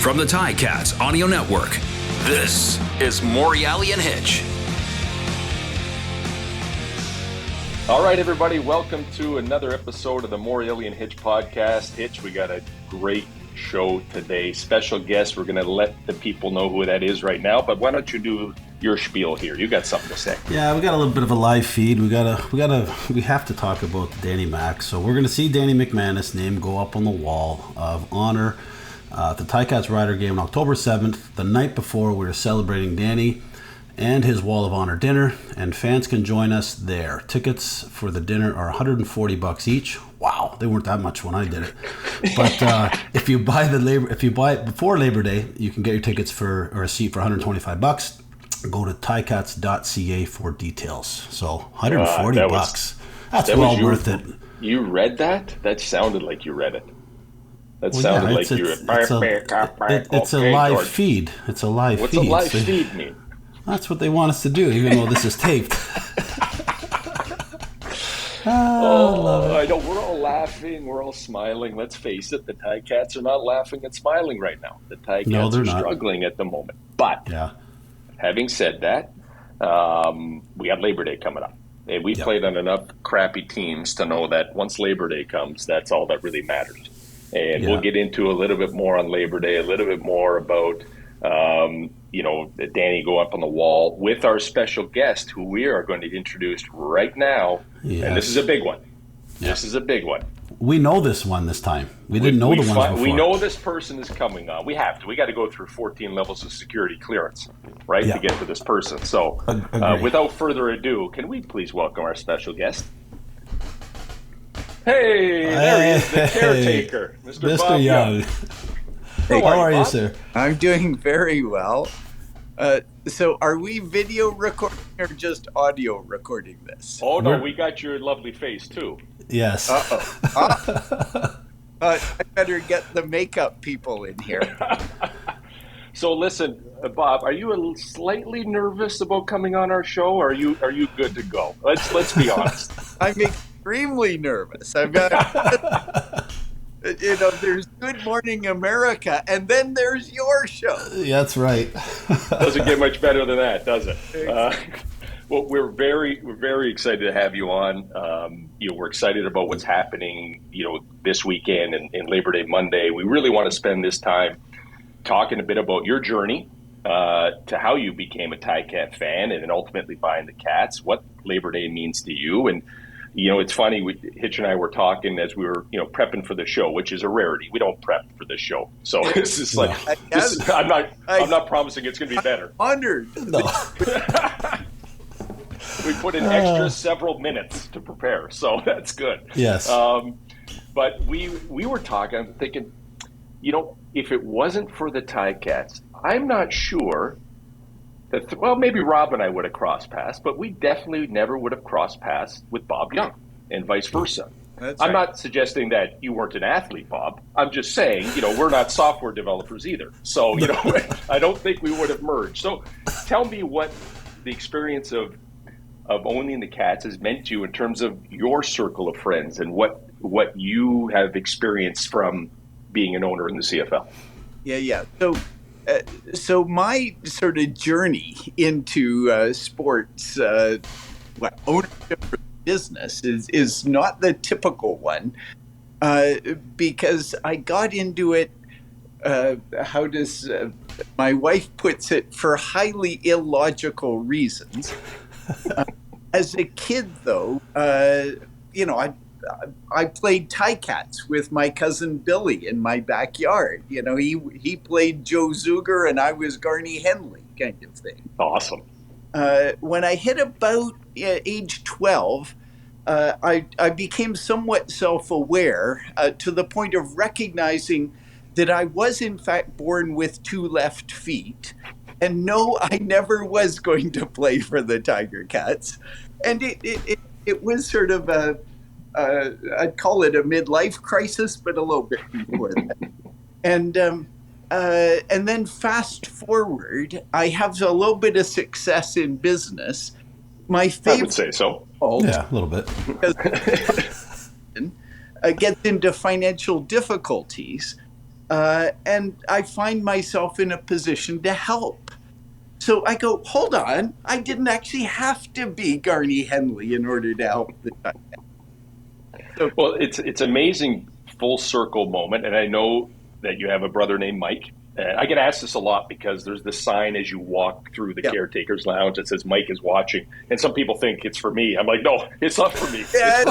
from the Ticats Audio Network, this is Morreale and Hitch. All right, everybody, welcome to another episode of the Morreale and Hitch podcast. Hitch, we got a great show today. Special guest. We're going to let the people know who that is right now, but why don't you do your spiel here? You got something to say. Yeah, we got a little bit of a live feed. We have to talk about Danny Mac. So we're going to see Danny McManus' name go up on the wall of honor at the Ticats Rider game on October 7th. The night before, we were celebrating Danny and his Wall of Honor dinner, and fans can join us there. Tickets for the dinner are $140 each. Wow, they weren't that much when I did it. But if you buy it before Labor Day, you can get your tickets or a seat for $125. Go to ticats.ca for details. So $140. That's well worth it. You read that? That sounded like you read it. That sounded like you read. It's a live feed. It's a live feed. What's a live feed mean? That's what they want us to do, even though this is taped. I know. We're all laughing. We're all smiling. Let's face it, the Ticats are not laughing and smiling right now. The Ticats are struggling at the moment. But having said that, we have Labor Day coming up. And we played on enough crappy teams to know that once Labor Day comes, that's all that really matters. And we'll get into a little bit more on Labor Day, a little bit more about Danny go up on the wall with our special guest who we are going to introduce right now. Yes. And this is a big one. This is a big one. We know this one this time. We didn't know the ones before. We know this person is coming on. We have to. We got to go through 14 levels of security clearance, right, to get to this person. So without further ado, can we please welcome our special guest? Hey, there he is, the caretaker, Mr. Bob Young. Hey, how are you, sir? I'm doing very well. So are we video recording or just audio recording this? Oh, no, we got your lovely face, too. Yes. I better get the makeup people in here. So listen, Bob, are you slightly nervous about coming on our show, or are you good to go? Let's be honest. I'm extremely nervous. I've got... there's Good Morning America, and then there's your show. That's right. Doesn't get much better than that, does it? Well, we're very excited to have you on. We're excited about what's happening, this weekend and Labor Day Monday. We really want to spend this time talking a bit about your journey to how you became a Ticat fan and then ultimately buying the Cats, what Labor Day means to you. And it's funny, Hitch and I were talking as we were, prepping for the show, which is a rarity. We don't prep for this show. So this is like, I'm not promising it's going to be better. Honored. No. We put in extra several minutes to prepare, so that's good. Yes. But we were talking, I'm thinking, if it wasn't for the Ticats, I'm not sure that, maybe Rob and I would have crossed paths, but we definitely never would have crossed paths with Bob Young and vice versa. I'm not suggesting that you weren't an athlete, Bob. I'm just saying, we're not software developers either. So, I don't think we would have merged. So tell me what the experience of owning the Cats has meant to you in terms of your circle of friends and what you have experienced from being an owner in the CFL. Yeah. So my sort of journey into sports, ownership of business is not the typical one, because I got into it, how does my wife puts it, for highly illogical reasons. As a kid, though, I played Ticats with my cousin Billy in my backyard. He played Joe Zuger and I was Garney Henley, kind of thing. Awesome. When I hit about age 12, I became somewhat self-aware to the point of recognizing that I was in fact born with two left feet. And no, I never was going to play for the Tiger Cats. And it was sort of I'd call it a midlife crisis, but a little bit before that. And then fast forward, I have a little bit of success in business. My favorite, I would say so. Yeah, a little bit. Gets into financial difficulties. and I find myself in a position to help. So I go, hold on, I didn't actually have to be Garney Henley in order to help the so, Well, it's amazing full circle moment, and I know that you have a brother named Mike. And I get asked this a lot because there's this sign as you walk through the yeah. Caretaker's Lounge that says Mike is watching, and some people think it's for me. I'm like, no, it's not for me. Yeah.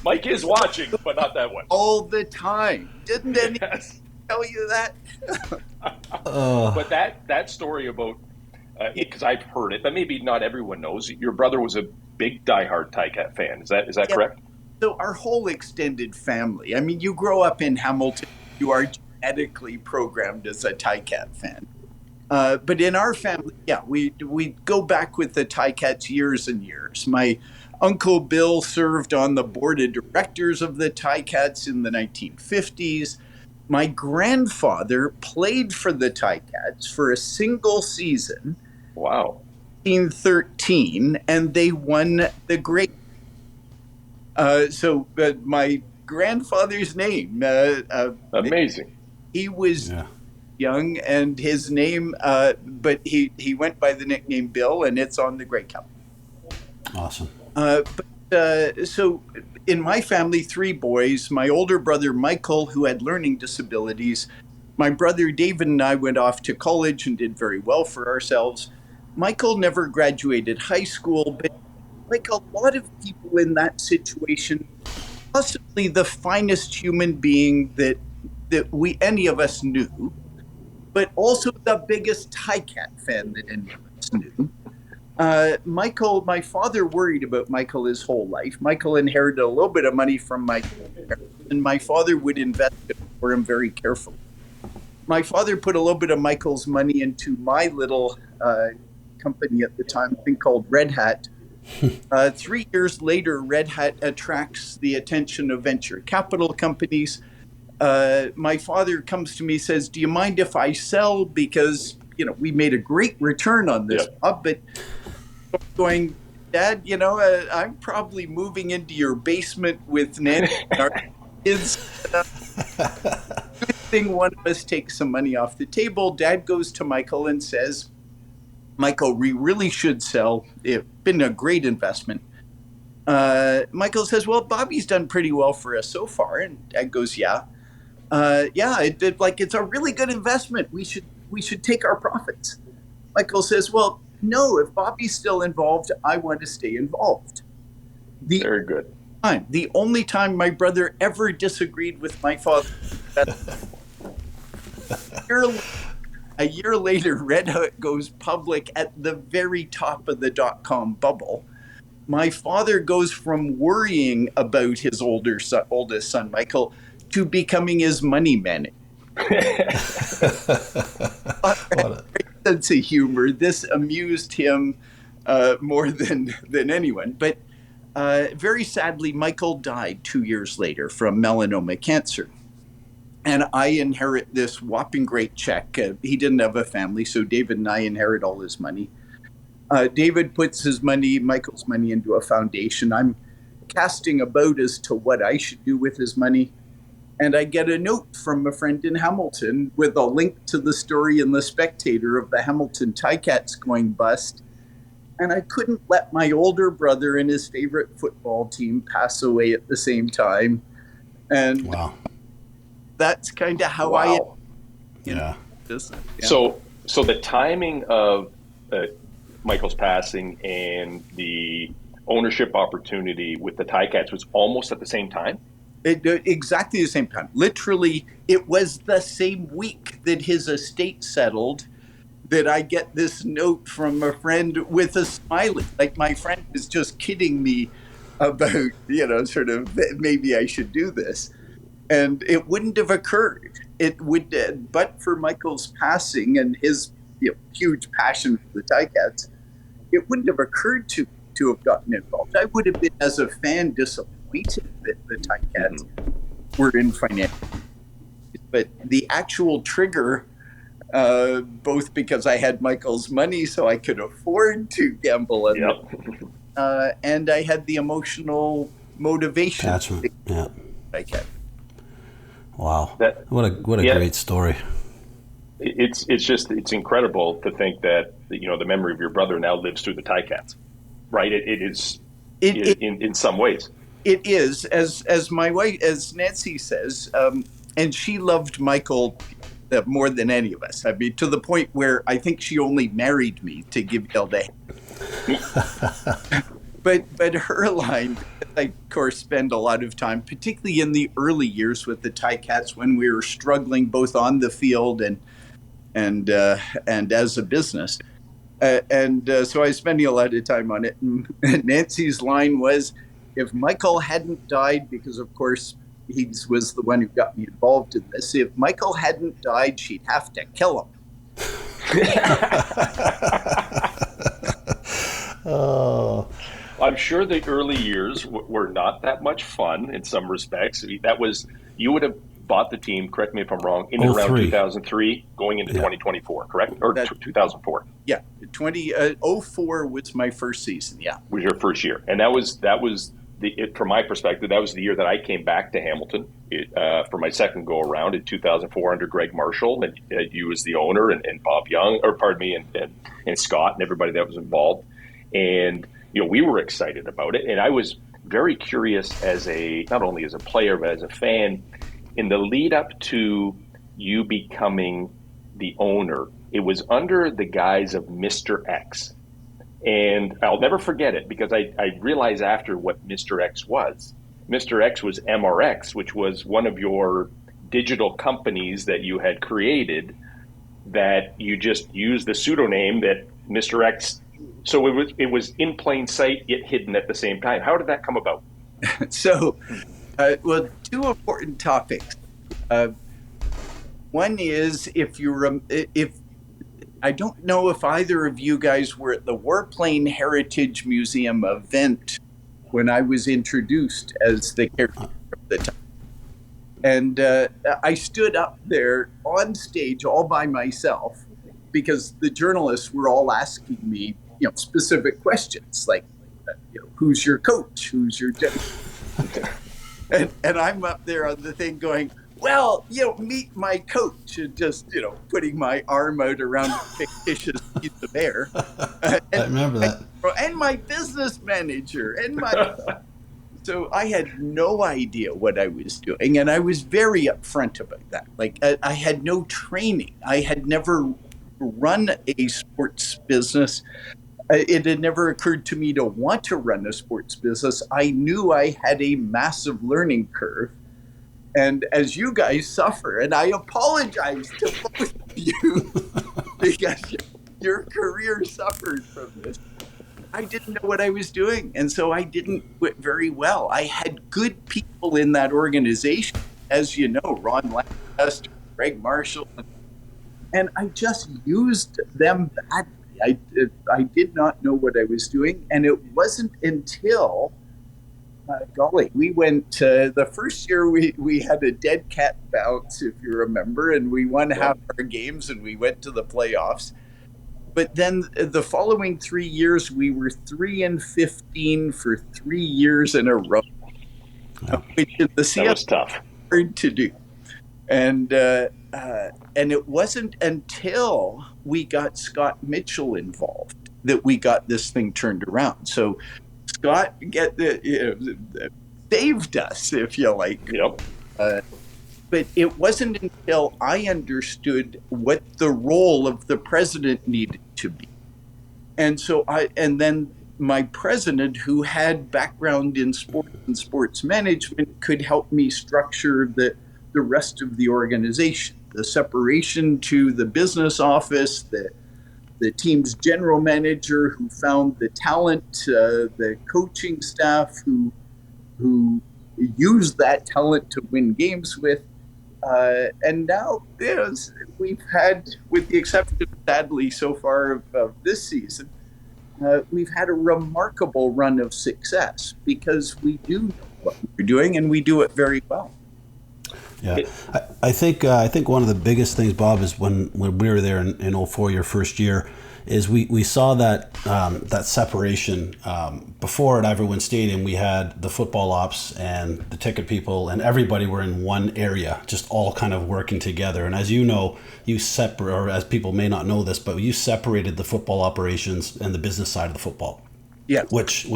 Mike is watching, but not that one. All the time. Didn't anyone tell you that? But that story about, because I've heard it, but maybe not everyone knows, your brother was a big diehard Ticats fan. Is that correct? So our whole extended family, I mean, you grow up in Hamilton, you are genetically programmed as a Ticat fan. But in our family, yeah, we go back with the Ticats years and years. My Uncle Bill served on the board of directors of the Ticats in the 1950s. My grandfather played for the Ticats for a single season. Wow. 1913, and they won the Great. So my grandfather's name. Amazing. He was young, and his name, but he went by the nickname Bill, and it's on the Grey Cup. Awesome. So in my family, 3 boys. My older brother Michael, who had learning disabilities. My brother David and I went off to college and did very well for ourselves. Michael never graduated high school, but like a lot of people in that situation, possibly the finest human being that any of us knew, but also the biggest Ticat fan that any of us knew. Michael, my father worried about Michael his whole life. Michael inherited a little bit of money from my parents, and my father would invest it for him very carefully. My father put a little bit of Michael's money into my little company at the time, I think called Red Hat. 3 years later, Red Hat attracts the attention of venture capital companies. My father comes to me, says, do you mind if I sell? Because, we made a great return on this job, but going, Dad, I'm probably moving into your basement with Nancy and our kids. Good thing one of us takes some money off the table. Dad goes to Michael and says, Michael, we really should sell. It's been a great investment. Michael says, well, Bobby's done pretty well for us so far. And Dad goes, yeah. It's a really good investment. We should take our profits. Michael says, well, no, if Bobby's still involved, I want to stay involved. Very good. The only time my brother ever disagreed with my father. A year later, Red Hat goes public at the very top of the .com bubble. My father goes from worrying about his oldest son, Michael, to becoming his money manager. Great sense of humor. This amused him more than anyone. But very sadly, Michael died 2 years later from melanoma cancer. And I inherit this whopping great check. He didn't have a family, so David and I inherit all his money. David puts Michael's money into a foundation. I'm casting about as to what I should do with his money. And I get a note from a friend in Hamilton with a link to the story in The Spectator of the Hamilton Ticats going bust. And I couldn't let my older brother and his favorite football team pass away at the same time. And wow. That's kind of how So the timing of Michael's passing and the ownership opportunity with the Ticats was almost at the same time? Exactly the same time. Literally, it was the same week that his estate settled that I get this note from a friend with a smiley. Like, my friend is just kidding me about, sort of, maybe I should do this. And it wouldn't have occurred. It would, but for Michael's passing and his huge passion for the Ticats, it wouldn't have occurred to have gotten involved. I would have been, as a fan, disappointed that the Ticats were in financial. But the actual trigger, both because I had Michael's money so I could afford to gamble on it, and I had the emotional motivation. Attachment. Yeah. I kept. Wow. That What a yeah, great story. it's incredible to think that the memory of your brother now lives through the Ticats, right? It is It, it in some ways. it is, as my wife, as Nancy says, and she loved Michael more than any of us. I mean, to the point where I think she only married me to give Hilda. But her line, because I of course spend a lot of time, particularly in the early years with the Ticats when we were struggling both on the field and as a business. So I was spending a lot of time on it. And Nancy's line was, if Michael hadn't died, because of course he was the one who got me involved in this, if Michael hadn't died, she'd have to kill him. Oh, I'm sure the early years were not that much fun in some respects. You would have bought the team, correct me if I'm wrong, in and around 03. 2003, going into 2024, correct? Or 2004 Yeah, 2004 was my first season. Yeah. was your first year. And that was from my perspective, that was the year that I came back to Hamilton for my second go around in 2004 under Greg Marshall, and you as the owner, and Bob Young, or pardon me, and Scott and everybody that was involved. And we were excited about it, and I was very curious not only as a player but as a fan in the lead up to you becoming the owner. It was under the guise of Mr. X, and I'll never forget it because I realized after what Mr. X was. Mr. X was MRX, which was one of your digital companies that you had created that you just used the pseudonym that Mr. X. So it was in plain sight yet hidden at the same time. How did that come about? So, well, two important topics. One is if I don't know if either of you guys were at the Warplane Heritage Museum event when I was introduced as the caretaker of the time. And I stood up there on stage all by myself because the journalists were all asking me, specific questions like, who's your coach? Who's your and I'm up there on the thing going, well, meet my coach, and just, putting my arm out around a fictitious piece of air. I remember that. And my business manager So I had no idea what I was doing, and I was very upfront about that. Like, I had no training. I had never run a sports business. It had never occurred to me to want to run a sports business. I knew I had a massive learning curve. And as you guys suffer, and I apologize to both of you because your career suffered from this, I didn't know what I was doing. And so I didn't do it very well. I had good people in that organization, as you know, Ron Lancaster, Greg Marshall, and I just used them badly. I did not know what I was doing. And it wasn't until, we went the first year we had a dead cat bounce, if you remember, and we won half our games and we went to the playoffs. But then the following 3 years, we were 3-15 for 3 years in a row, which in the CFL was tough, hard to do. And it wasn't until we got Scott Mitchell involved that we got this thing turned around. So Scott saved us, if you like. Yep. But it wasn't until I understood what the role of the president needed to be. And then my president, who had background in sports and sports management, could help me structure the rest of the organization, the separation to the business office, the team's general manager who found the talent, the coaching staff who used that talent to win games with. And now we've had, with the exception, sadly, so far of this season, we've had a remarkable run of success because we do know what we're doing and we do it very well. Yeah, I think one of the biggest things, Bob, is when we were there in 04, your first year, is we saw that separation before at Everyone Stadium. We had the football ops and the ticket people, and everybody were in one area, just all kind of working together. And as you know, or as people may not know this, but you separated the football operations and the business side of the football. Yeah. Which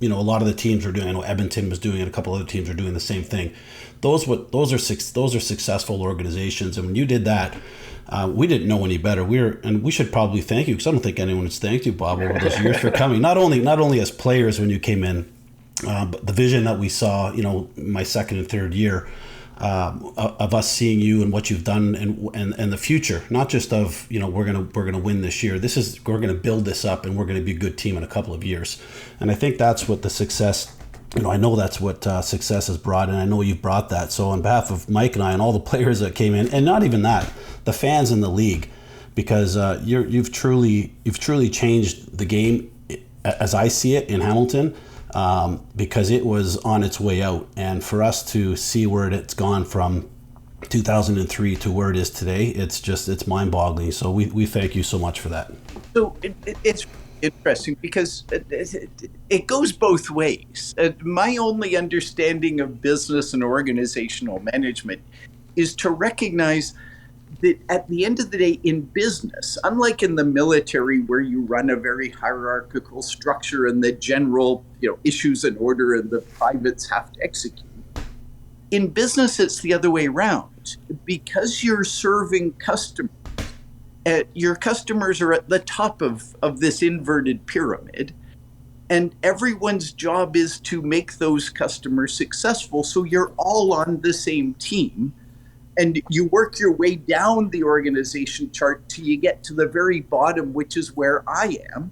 a lot of the teams are doing. I know Edmonton was doing it. A couple other teams are doing the same thing. Those are successful organizations, and when you did that, we didn't know any better. We should probably thank you, because I don't think anyone has thanked you, Bob, over those years for coming. Not only as players when you came in, but the vision that we saw. My second and third year of us seeing you and what you've done and the future. Not just of we're gonna win this year. We're gonna build this up, and we're gonna be a good team in a couple of years. And I think that's what the success. I know that's what success has brought, and I know you've brought that. So on behalf of Mike and I and all the players that came in, and not even that, the fans in the league, because you've truly changed the game as I see it in Hamilton, because it was on its way out, and for us to see where it's gone from 2003 to where it is today, it's mind-boggling. So we thank you so much for that. So it's interesting because it goes both ways. My only understanding of business and organizational management is to recognize that at the end of the day in business, unlike in the military where you run a very hierarchical structure and the general issues and order and the privates have to execute, in business it's the other way around. Because you're serving customers, your customers are at the top of this inverted pyramid, and everyone's job is to make those customers successful. So you're all on the same team, and you work your way down the organization chart till you get to the very bottom, which is where I am,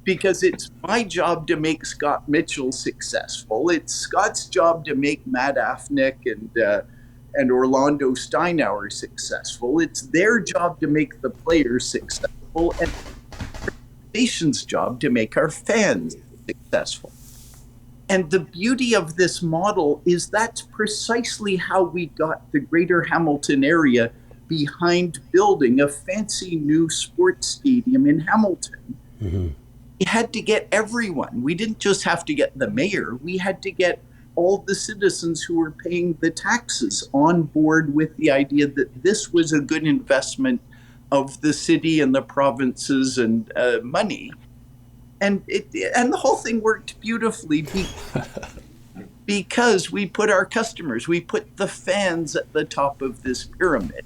because it's my job to make Scott Mitchell successful. It's Scott's job to make Matt Afnick and Orlando Steinauer successful. It's their job to make the players successful, and the organization's job to make our fans successful. And the beauty of this model is that's precisely how we got the Greater Hamilton area behind building a fancy new sports stadium in Hamilton. Mm-hmm. We had to get everyone. We didn't just have to get the mayor. We had to get all the citizens who were paying the taxes on board with the idea that this was a good investment of the city and the provinces and money. And the whole thing worked beautifully because we put our customers, we put the fans at the top of this pyramid.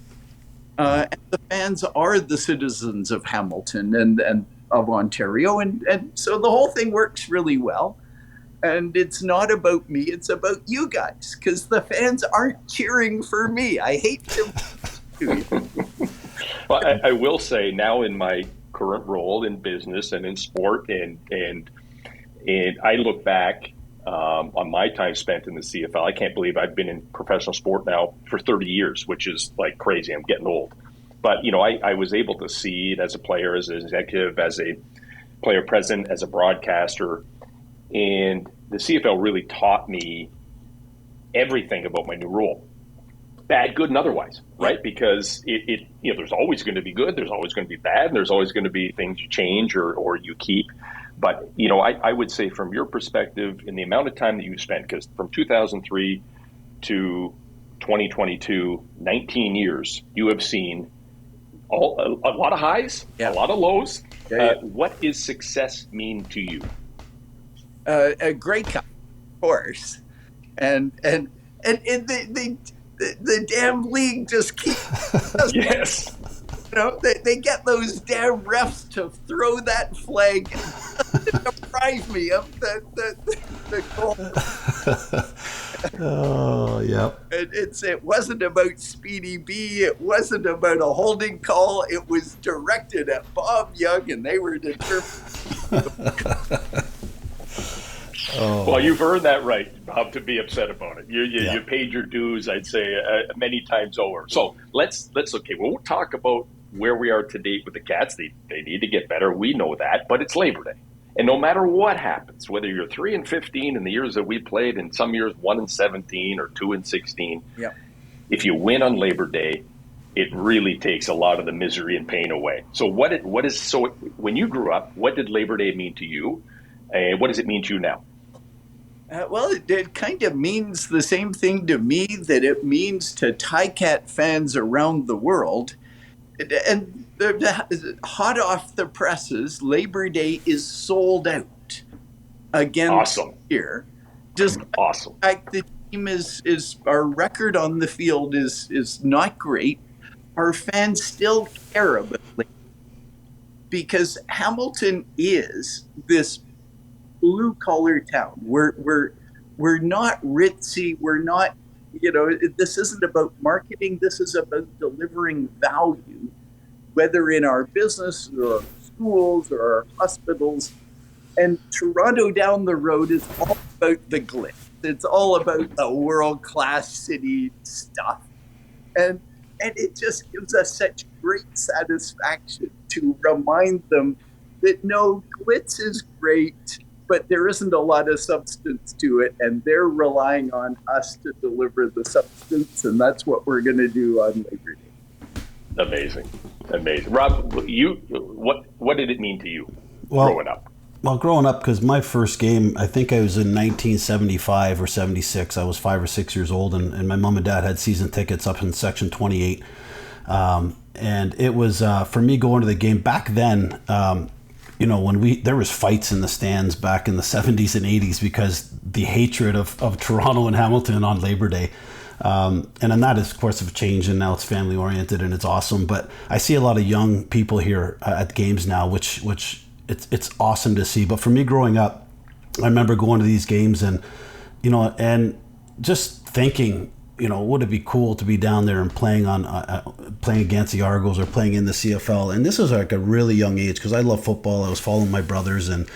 And the fans are the citizens of Hamilton and of Ontario. And so the whole thing works really well. And it's not about me, it's about you guys, because the fans aren't cheering for me. I hate to. Well, I will say now in my current role in business and in sport, and I look back on my time spent in the CFL. I can't believe I've been in professional sport now for 30 years, which is like crazy. I'm getting old. But, I was able to see it as a player, as an executive, as a player president, as a broadcaster. And the CFL really taught me everything about my new role, bad, good, and otherwise, right? Because it there's always going to be good, there's always going to be bad, and there's always going to be things you change or you keep. But, I would say from your perspective, in the amount of time that you spent, because from 2003 to 2022, 19 years, you have seen a lot of highs, a lot of lows. What does success mean to you? A great company, of course, and the damn league just keeps. Yes. They get those damn refs to throw that flag and deprive me of the goal. Oh, yep. It wasn't about Speedy B. It wasn't about a holding call. It was directed at Bob Young, and they were determined. Oh. Well, you've earned that right, Bob, to be upset about it. You paid your dues, I'd say, many times over. So let's we'll talk about where we are today with the Cats. They need to get better. We know that, but it's Labor Day. And no matter what happens, whether you're 3-15 in the years that we played, and some years 1-17 or 2-16, if you win on Labor Day, it really takes a lot of the misery and pain away. So when you grew up, what did Labor Day mean to you? And what does it mean to you now? Well, it kind of means the same thing to me that it means to Ticat fans around the world. And hot off the presses, Labor Day is sold out again Awesome. here. Just Awesome. the fact the team is our record on the field is not great. Our fans still care about it because Hamilton is this blue collar town. We're not ritzy. We're not, this isn't about marketing. This is about delivering value, whether in our business or our schools or our hospitals. And Toronto down the road is all about the glitz. It's all about the world-class city stuff. And it just gives us such great satisfaction to remind them that no, glitz is great, but there isn't a lot of substance to it, and they're relying on us to deliver the substance, and that's what we're going to do on Labor Day. Amazing. Rob, what did it mean to you growing up? Well, growing up, because my first game, I think I was in 1975 or 76. I was 5 or 6 years old, and my mom and dad had season tickets up in Section 28. And it was, for me, going to the game back then, when there was fights in the stands back in the 70s and 80s because the hatred of Toronto and Hamilton on Labor Day. And then that is, of course, have changed, and now it's family oriented and it's awesome. But I see a lot of young people here at games now, which it's awesome to see. But for me growing up, I remember going to these games and just thinking, would it be cool to be down there and playing against the Argos or playing in the CFL? And this was like a really young age because I love football. I was following my brothers, and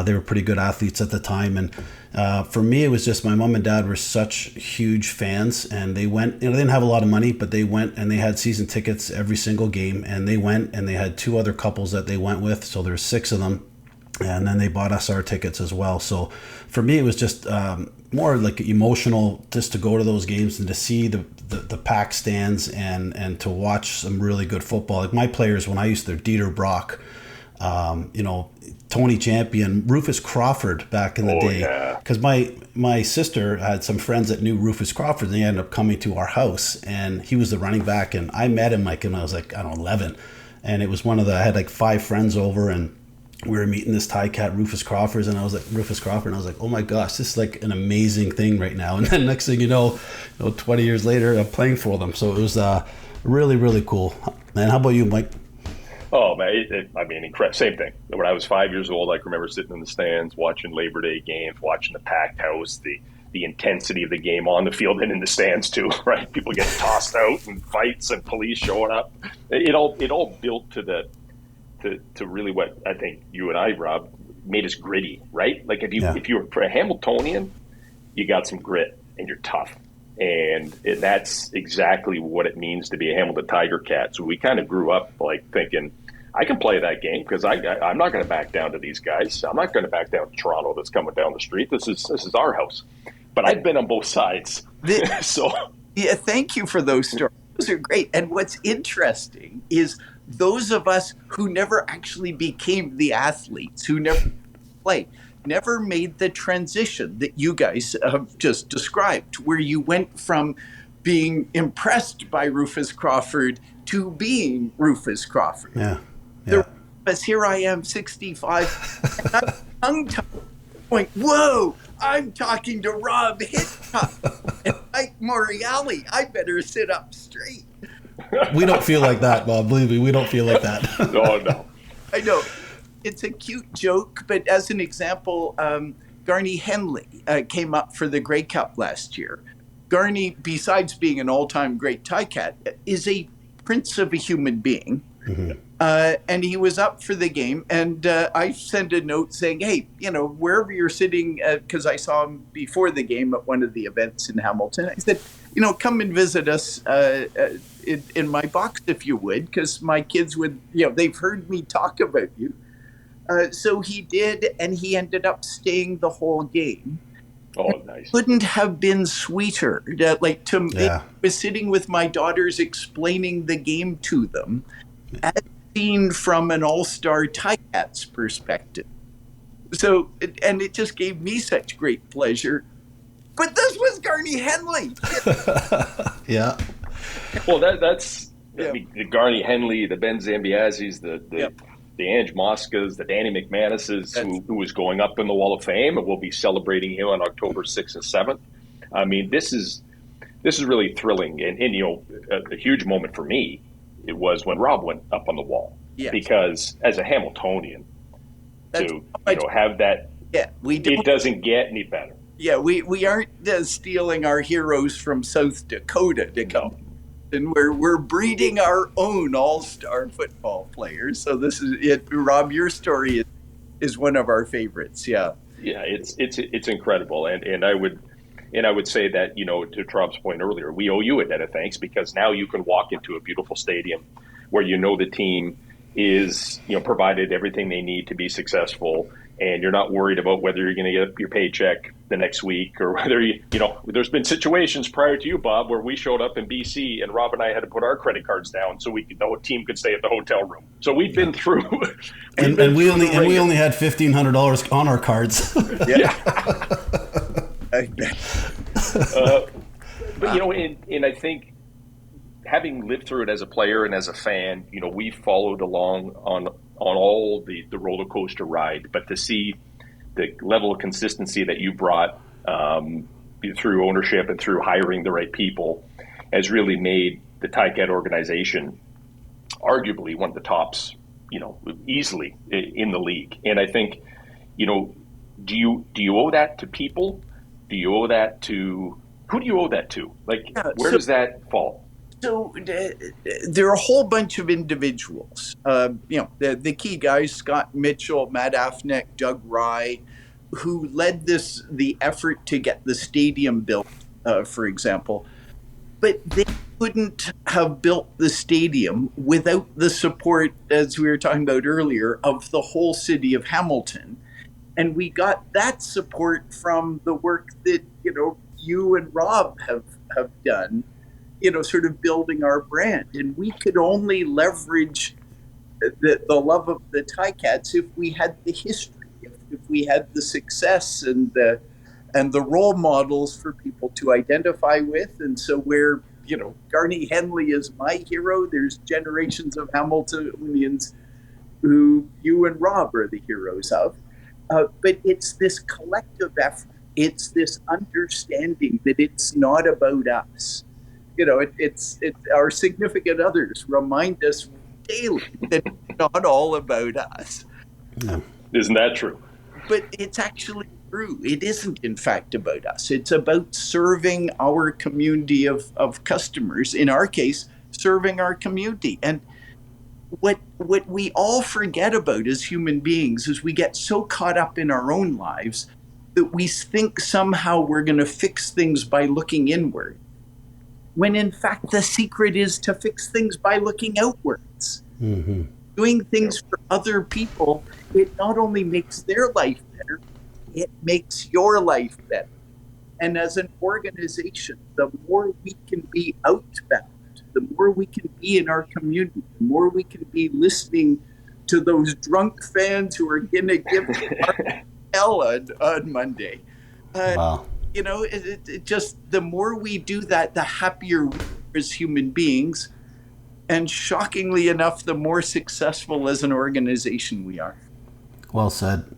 they were pretty good athletes at the time. And for me, it was just my mom and dad were such huge fans, and they went. They didn't have a lot of money, but they went and they had season tickets every single game. And they went and they had 2 other couples that they went with, so there's 6 of them. And then they bought us our tickets as well. So for me, it was just more like emotional just to go to those games and to see the packed stands and to watch some really good football. Like my players, when I used to, Dieter Brock, Tony Champion, Rufus Crawford back in the day. Because my sister had some friends that knew Rufus Crawford, and they ended up coming to our house, and he was the running back. And I met him when I was 11. And it was I had 5 friends over, and we were meeting this Ticat, Rufus Crawford, and I was like, oh my gosh, this is like an amazing thing right now. And then next thing you know, 20 years later, I'm playing for them. So it was really, really cool. And how about you, Mike? Oh man, incredible. Same thing. When I was 5 years old, I can remember sitting in the stands, watching Labor Day games, watching the packed house, the intensity of the game on the field and in the stands too, right? People getting tossed out and fights and police showing up. It all built to really what I think you and I, Rob, made us gritty, right? Like if you're a Hamiltonian, you got some grit and you're tough. And that's exactly what it means to be a Hamilton Tiger Cat. So we kind of grew up thinking, I can play that game because I'm not going to back down to these guys. I'm not going to back down to Toronto that's coming down the street. This is our house. But I've been on both sides. Thank you for those stories. Those are great. And what's interesting is those of us who never actually became the athletes, who never played, never made the transition that you guys have just described, where you went from being impressed by Rufus Crawford to being Rufus Crawford. But here I am, 65, and I'm tongue-tied, going, whoa, I'm talking to Rob Hitchcock and Mike Morreale. I better sit up straight. We don't feel like that, Bob. Believe me, we don't feel like that. No. I know. It's a cute joke, but as an example, Garnie Henley came up for the Grey Cup last year. Garnie, besides being an all-time great Ticat, is a prince of a human being. Mm-hmm. And he was up for the game, and I sent a note saying, hey, wherever you're sitting, because I saw him before the game at one of the events in Hamilton, I said, come and visit us in my box if you would, because my kids would, they've heard me talk about you. So he did, and he ended up staying the whole game. Oh, nice. Couldn't have been sweeter. Like Yeah. I was sitting with my daughters explaining the game to them, as seen from an all-star Ticats perspective. So, and it just gave me such great pleasure. But this was Garney Henley. Yeah. Well, that's Yeah. I mean, the Garney Henley, the Ben Zambiasis, the Ange Moscas, the Danny McManuses, who was going up in the Wall of Fame, and we'll be celebrating him on October 6th and 7th. I mean, this is really thrilling, and you know, a huge moment for me. It was when Rob went up on the wall, because as a Hamiltonian, to have that, it doesn't get any better. Yeah, we aren't stealing our heroes from South Dakota to come. And we're breeding our own all-star football players. So this is it, Rob. Your story is one of our favorites. Yeah, it's incredible, and I would say that, you know, to Rob's point earlier, we owe you a debt of thanks, because now you can walk into a beautiful stadium where you know the team is, you know, provided everything they need to be successful, and you're not worried about whether you're going to get your paycheck the next week, or whether you know, there's been situations prior to you, Bob, where we showed up in BC and Rob and I had to put our credit cards down so the team could stay at the hotel room. So we've been through, and we only had $1,500 on our cards. But you know, and I think, having lived through it as a player and as a fan, you know, we followed along on all the roller coaster ride, but to see the level of consistency that you brought through ownership and through hiring the right people has really made the Ticat organization arguably one of the tops, you know, easily in the league. And I think, you know, do you owe that to people? Do you owe that to, who do you owe that to? Like, where does that fall? So there are a whole bunch of individuals. You know, the key guys: Scott Mitchell, Matt Afneck, Doug Rye, who led the effort to get the stadium built, for example. But they couldn't have built the stadium without the support, as we were talking about earlier, of the whole city of Hamilton. And we got that support from the work that, you know, you and Rob have done, you know, sort of building our brand. And we could only leverage the love of the Ticats if we had the history, if we had the success and the role models for people to identify with. And so where, you know, Garney Henley is my hero, there's generations of Hamiltonians who you and Rob are the heroes of. But it's this collective effort. It's this understanding that it's not about us. You know, it's our significant others remind us daily that it's not all about us. Yeah. Isn't that true? But it's actually true. It isn't, in fact, about us. It's about serving our community of customers. In our case, serving our community. And what we all forget about as human beings is we get so caught up in our own lives that we think somehow we're going to fix things by looking inward, when in fact the secret is to fix things by looking outwards. Mm-hmm. Doing things for other people, it not only makes their life better, it makes your life better. And as an organization, the more we can be outbound, the more we can be in our community, the more we can be listening to those drunk fans who are going to give hell on Monday. Wow. You know, it just, the more we do that, the happier we are as human beings. And shockingly enough, the more successful as an organization we are. Well said.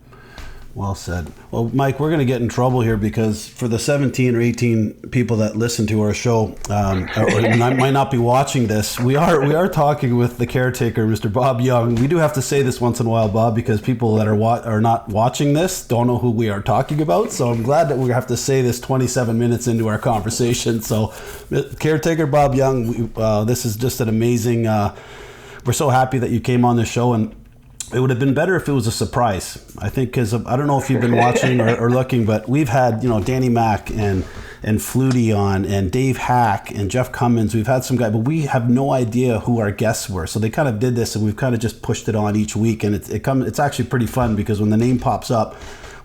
Well said. Well, Mike, we're going to get in trouble here because for the 17 or 18 people that listen to our show or might not be watching this, we are talking with the caretaker, Mr. Bob Young. We do have to say this once in a while, Bob, because people that are not watching this don't know who we are talking about. So I'm glad that we have to say this 27 minutes into our conversation. So, caretaker Bob Young, this is just an amazing. We're so happy that you came on the show, and it would have been better if it was a surprise, I think, because I don't know if you've been watching or looking, but we've had, you know, Danny Mac and Flutie on, and Dave Hack and Jeff Cummins. We've had some guys, but we have no idea who our guests were. So they kind of did this, and we've kind of just pushed it on each week, and it's actually pretty fun because when the name pops up,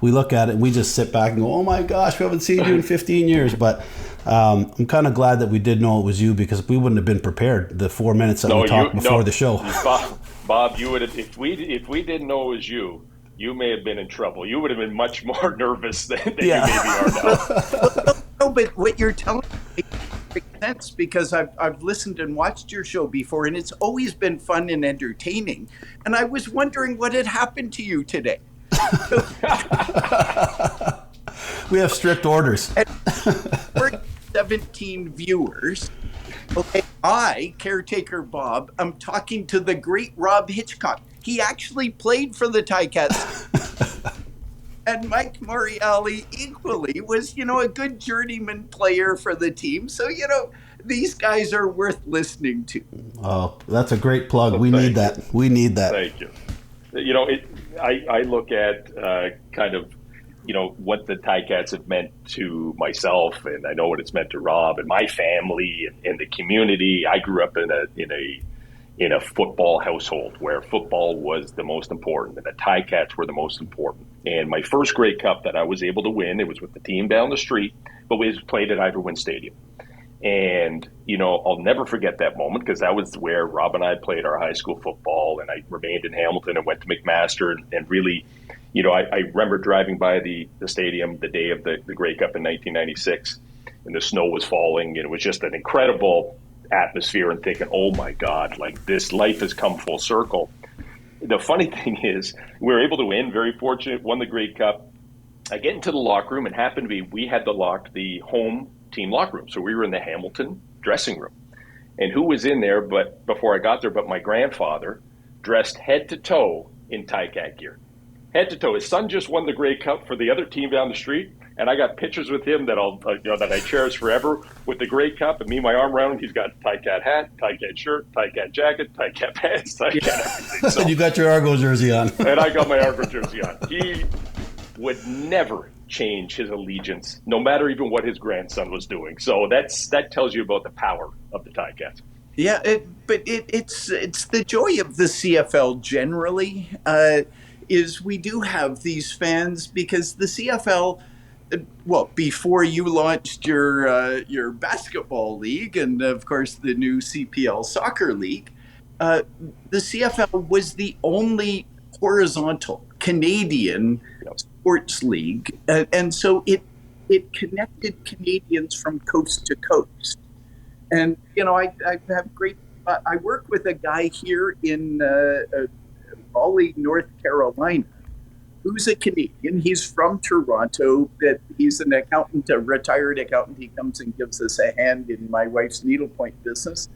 we look at it and we just sit back and go, oh my gosh, we haven't seen you in 15 years. But I'm kind of glad that we did know it was you, because we wouldn't have been prepared the 4 minutes that we talked before the show. Bob, you would have, if we didn't know it was you, you may have been in trouble. You would have been much more nervous than you maybe are now. No, but what you're telling me makes sense, because I've listened and watched your show before, and it's always been fun and entertaining. And I was wondering what had happened to you today. We have strict orders. 17 viewers. Okay, I, Caretaker Bob, I'm talking to the great Rob Hitchcock. He actually played for the Ticats. And Mike Morreale equally was, a good journeyman player for the team. So, these guys are worth listening to. Oh, that's a great plug. We need that. We need that. Thank you. I look at kind of, what the Ticats have meant to myself, and I know what it's meant to Rob and my family and the community. I grew up in a football household where football was the most important, and the Ticats were the most important. And my first Grey Cup that I was able to win, it was with the team down the street, but we played at Iverwin Stadium. And, I'll never forget that moment, because that was where Rob and I played our high school football, and I remained in Hamilton and went to McMaster, and really, I remember driving by the stadium the day of the Grey Cup in 1996, and the snow was falling, and it was just an incredible atmosphere, and thinking, oh my God, like this life has come full circle. The funny thing is, we were able to win, very fortunate, won the Grey Cup. I get into the locker room, and happened to be, we had the home team locker room. So we were in the Hamilton dressing room. And who was in there before I got there but my grandfather, dressed head to toe in Ticat gear. Head to toe. His son just won the Grey Cup for the other team down the street, and I got pictures with him that that I cherish forever, with the Grey Cup, and me, my arm around him. He's got Ticat hat, Ticat shirt, Ticat jacket, Ticat pants, Ticat everything. So, and you got your Argo jersey on. And I got my Argo jersey on. He would never change his allegiance, no matter even what his grandson was doing. So that tells you about the power of the Ticats. Yeah, but it's the joy of the CFL generally. Is we do have these fans, because the CFL, before you launched your basketball league, and of course the new CPL soccer league, the CFL was the only horizontal Canadian sports league, and so it connected Canadians from coast to coast. And I have I work with a guy here in Raleigh, North Carolina, who's a Canadian. He's from Toronto, but he's an accountant, a retired accountant. He comes and gives us a hand in my wife's needlepoint business.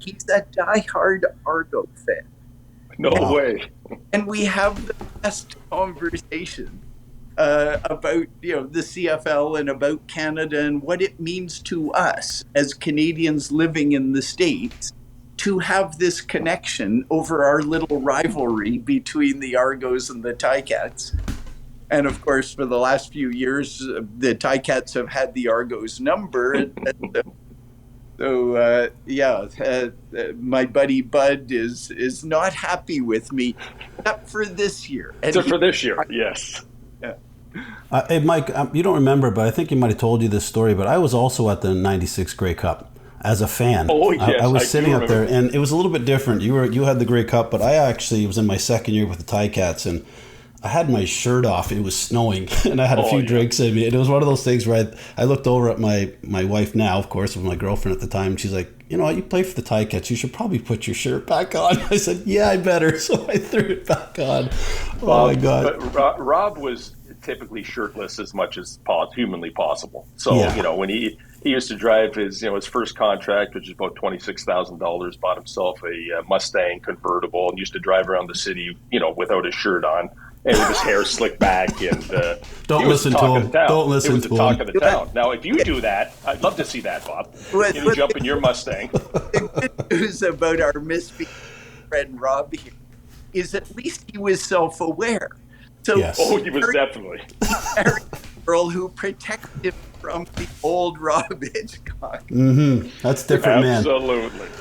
He's a diehard Argo fan. No way. And we have the best conversation about the CFL and about Canada and what it means to us as Canadians living in the States to have this connection over our little rivalry between the Argos and the Ticats. And of course, for the last few years, the Ticats have had the Argos number. So my buddy Bud is not happy with me, except for this year. Except for this year, yes. Yeah. Hey, Mike, you don't remember, but I think he might have told you this story, but I was also at the 96 Grey Cup as a fan. Oh, yes. I was sitting up there, and it was a little bit different. You had the Grey Cup, but I actually was in my second year with the Ticats, and I had my shirt off. It was snowing, and I had a few drinks in me. And it was one of those things where I looked over at my wife now, of course, with my girlfriend at the time, and she's like, you play for the Ticats. You should probably put your shirt back on. I said, yeah, I better. So I threw it back on. Oh, my God. But Rob was typically shirtless as much as humanly possible. So, when he used to drive his first contract, which is about $26,000, bought himself a Mustang convertible and used to drive around the city, without his shirt on. And with his hair slicked back, and don't listen to him. Don't listen to him. It was the talk of the town. Now, if you do that, I'd love to see that, Bob. Jump in your Mustang. The good news about our misbehaved friend Rob here is at least he was self-aware. So yes. Oh, he was definitely. He married a girl who protected him from the old Rob Hitchcock. That's different, man.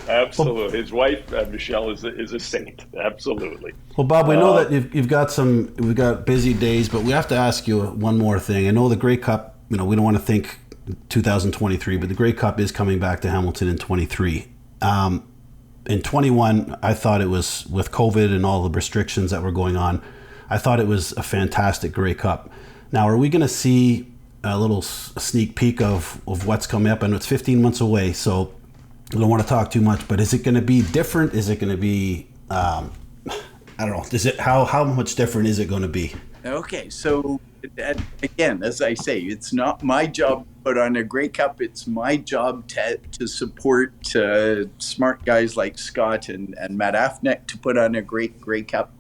Absolutely. His wife Michelle is a saint. Absolutely. Well, Bob, we know that we've got busy days, but we have to ask you one more thing. I know the Grey Cup. We don't want to think 2023, but the Grey Cup is coming back to Hamilton in 23. In 21, I thought it was, with COVID and all the restrictions that were going on, I thought it was a fantastic Grey Cup. Now, are we going to see a little sneak peek of what's coming up? And it's 15 months away, so I don't want to talk too much, but is it going to be different? Is it going to be, I don't know, how much different is it going to be? Okay, so again, as I say, it's not my job to put on a Grey Cup. It's my job to support smart guys like Scott and Matt Afneck to put on a great Grey Cup.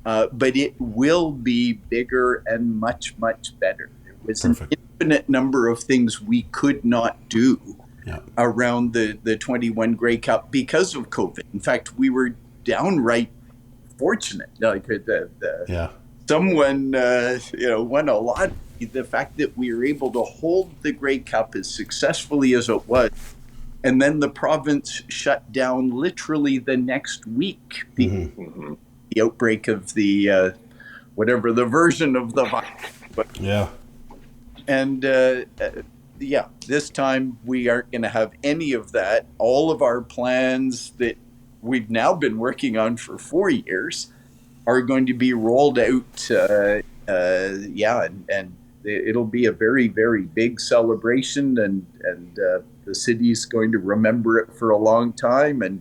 But it will be bigger and much, much better. There was an infinite number of things we could not do around the 21 Grey Cup because of COVID. In fact, we were downright fortunate. Like someone won a lot. The fact that we were able to hold the Grey Cup as successfully as it was, and then the province shut down literally the next week. The outbreak of the whatever the version of the virus. And this time we aren't going to have any of that. All of our plans that we've now been working on for 4 years are going to be rolled out. And it'll be a very, very big celebration, and the city's going to remember it for a long time. And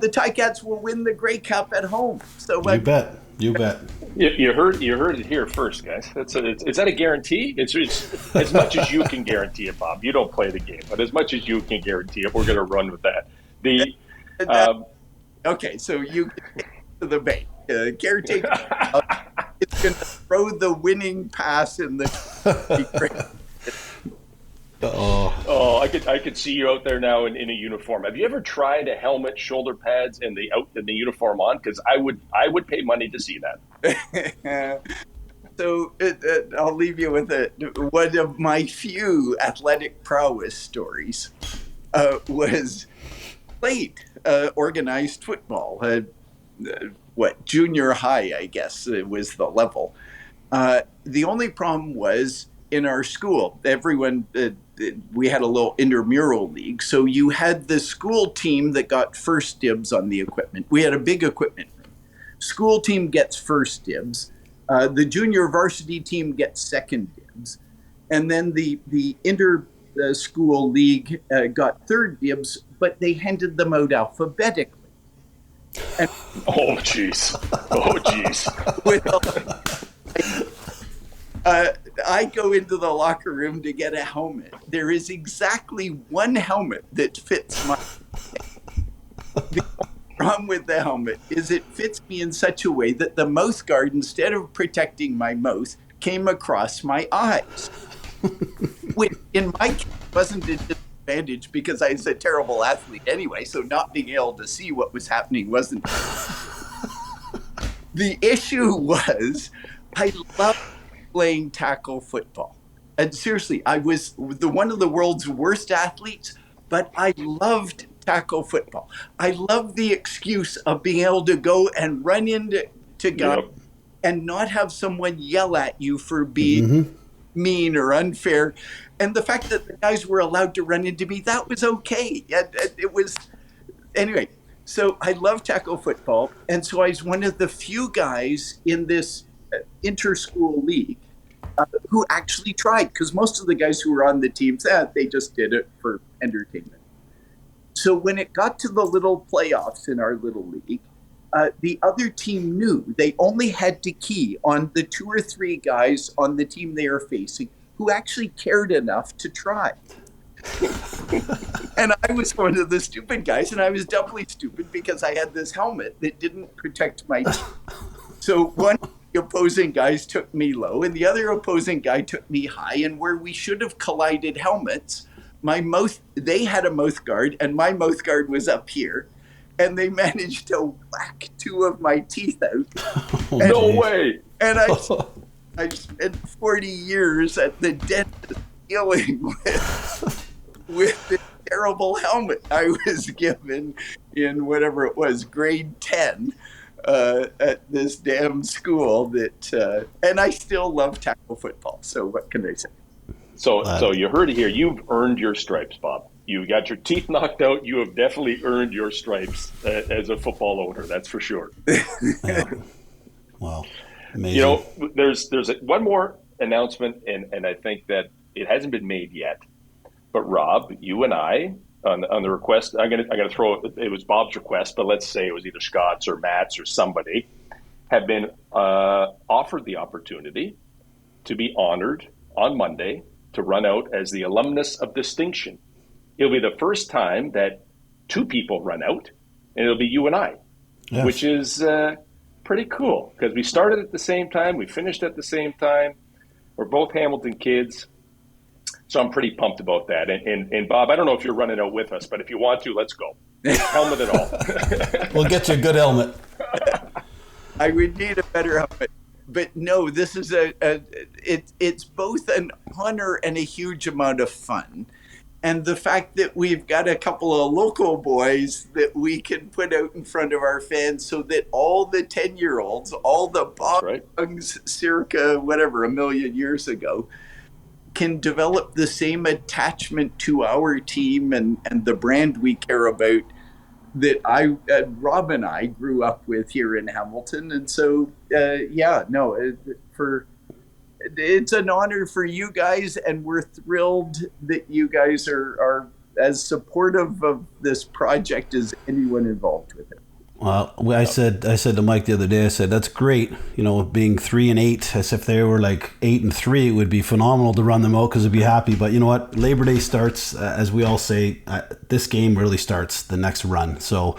the Ticats will win the Grey Cup at home. So you bet. You heard it here first, guys. Is that a guarantee? It's as much as you can guarantee it, Bob. You don't play the game, but as much as you can guarantee it, we're going to run with that. Okay, so you to the bait. Caretaker it's going to throw the winning pass in the. I could see you out there now in a uniform. Have you ever tried a helmet, shoulder pads, and the uniform on? Because I would pay money to see that. So I'll leave you with one of my few athletic prowess stories. Was played organized football. Junior high, I guess, was the level. The only problem was in our school, everyone, we had a little intramural league. So you had the school team that got first dibs on the equipment. We had a big equipment room. School team gets first dibs. The junior varsity team gets second dibs. And then the inter-school league got third dibs, but they handed them out alphabetically. And oh, jeez. I go into the locker room to get a helmet. There is exactly one helmet that fits my. The problem with the helmet is it fits me in such a way that the mouth guard, instead of protecting my mouth, came across my eyes. Which in my case wasn't a disadvantage because I was a terrible athlete anyway, so not being able to see what was happening wasn't. The issue was I loved playing tackle football. And seriously, I was one of the world's worst athletes, but I loved tackle football. I loved the excuse of being able to go and run into guys and not have someone yell at you for being mean or unfair. And the fact that the guys were allowed to run into me, that was okay. It was, anyway. So I love tackle football. And so I was one of the few guys in this inter-school league who actually tried, because most of the guys who were on the teams, they just did it for entertainment. So when it got to the little playoffs in our little league, the other team knew they only had to key on the 2 or 3 guys on the team they were facing who actually cared enough to try. And I was one of the stupid guys, and I was doubly stupid because I had this helmet that didn't protect my teeth. So one of the opposing guys took me low, and the other opposing guy took me high, and where we should have collided helmets, they had a mouth guard, and my mouth guard was up here, and they managed to whack 2 of my teeth out. No way! And I spent 40 years at the dentist dealing with the terrible helmet I was given in whatever it was, grade 10 at this damn school that, and I still love tackle football. So what can I say? So you heard it here. You've earned your stripes, Bob. You got your teeth knocked out. You have definitely earned your stripes as a football owner. That's for sure. Yeah. Wow. Amazing. You know, there's one more announcement, and I think that it hasn't been made yet. But Rob, you and I, on the request, I'm gonna throw it was Bob's request, but let's say it was either Scott's or Matt's or somebody, have been offered the opportunity to be honored on Monday to run out as the alumnus of distinction. It'll be the first time that two people run out, and it'll be you and I, Yes. which is pretty cool because we started at the same time, we finished at the same time. We're both Hamilton kids, so I'm pretty pumped about that. And Bob, I don't know if you're running out with us, but if you want to, let's go. Helmet and all. We'll get you a good helmet. I would need a better helmet. But no, this is it's both an honor and a huge amount of fun. And the fact that we've got a couple of local boys that we can put out in front of our fans so that all the 10-year-olds, all the Bob Youngs circa whatever, a million years ago, can develop the same attachment to our team and the brand we care about that Rob and I grew up with here in Hamilton. And so, it's an honor for you guys, and we're thrilled that you guys are as supportive of this project as anyone involved with it. Well, I said to Mike the other day, I said, that's great. You know, being 3-8, as if they were like 8-3, it would be phenomenal to run them out because I'd be happy. But you know what? Labor Day starts, as we all say, this game really starts the next run. So,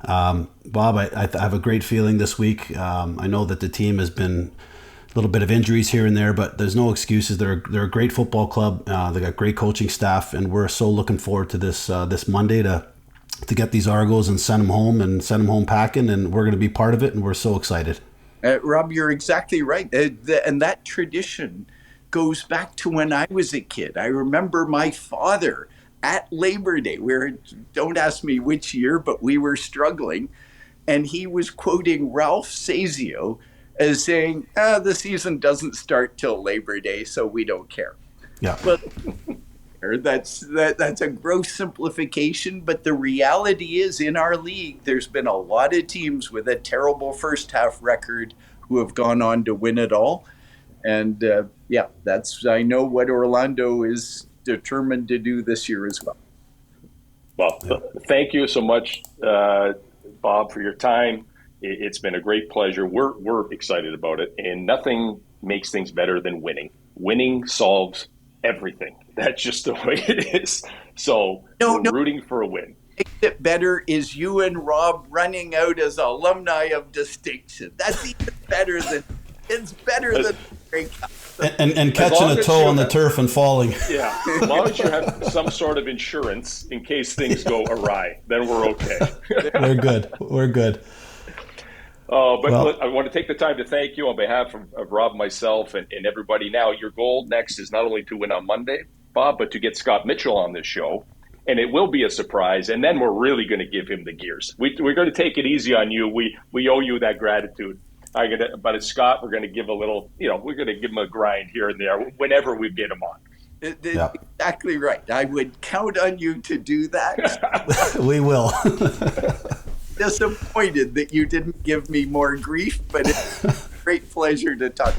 Bob, I have a great feeling this week. I know that the team has been a little bit of injuries here and there, but there's no excuses. They're a great football club. They got great coaching staff, and we're so looking forward to this Monday to get these Argos and send them home packing, and we're going to be part of it, and we're so excited. Rob, you're exactly right. And that tradition goes back to when I was a kid. I remember my father at Labor Day, don't ask me which year, but we were struggling, and he was quoting Ralph Sazio as saying, the season doesn't start till Labor Day, so we don't care. Yeah. But that's a gross simplification, but the reality is in our league, there's been a lot of teams with a terrible first half record who have gone on to win it all. And I know what Orlando is determined to do this year as well. Well, thank you so much, Bob, for your time. It's been a great pleasure. We're excited about it, and nothing makes things better than winning. Winning solves everything. That's just the way it is. So we're rooting for a win. What makes it better is you and Rob running out as alumni of distinction. That's even better than Grey Cup. And catching a toe on the turf and falling. Yeah, as long as you have some sort of insurance in case things go awry, then we're okay. We're good. But I want to take the time to thank you on behalf of Rob, myself, and everybody. Now, your goal next is not only to win on Monday, Bob, but to get Scott Mitchell on this show. And it will be a surprise. And then we're really going to give him the gears. We're going to take it easy on you. We owe you that gratitude. But as Scott, we're going to give a little, we're going to give him a grind here and there whenever we get him on. Exactly right. I would count on you to do that. We will. Disappointed that you didn't give me more grief, but it's a great pleasure to talk.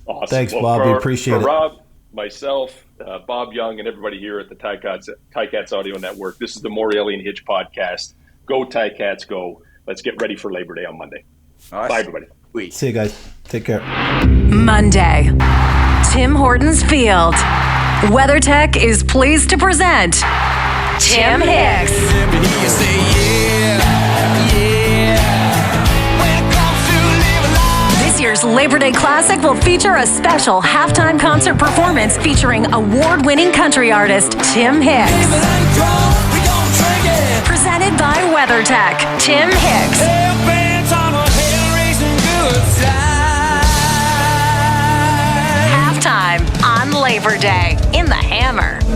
Awesome. Thanks, Bob. We appreciate it. Rob, myself, Bob Young, and everybody here at the Ticats Audio Network, this is the Morreale and Hitch podcast. Go Ticats, go. Let's get ready for Labor Day on Monday. Awesome. Bye, everybody. See you guys. Take care. Monday, Tim Hortons Field. WeatherTech is pleased to present Tim Hicks. This year's Labor Day Classic will feature a special halftime concert performance featuring award-winning country artist Tim Hicks. Presented by WeatherTech, Tim Hicks. Halftime on Labor Day the Hammer.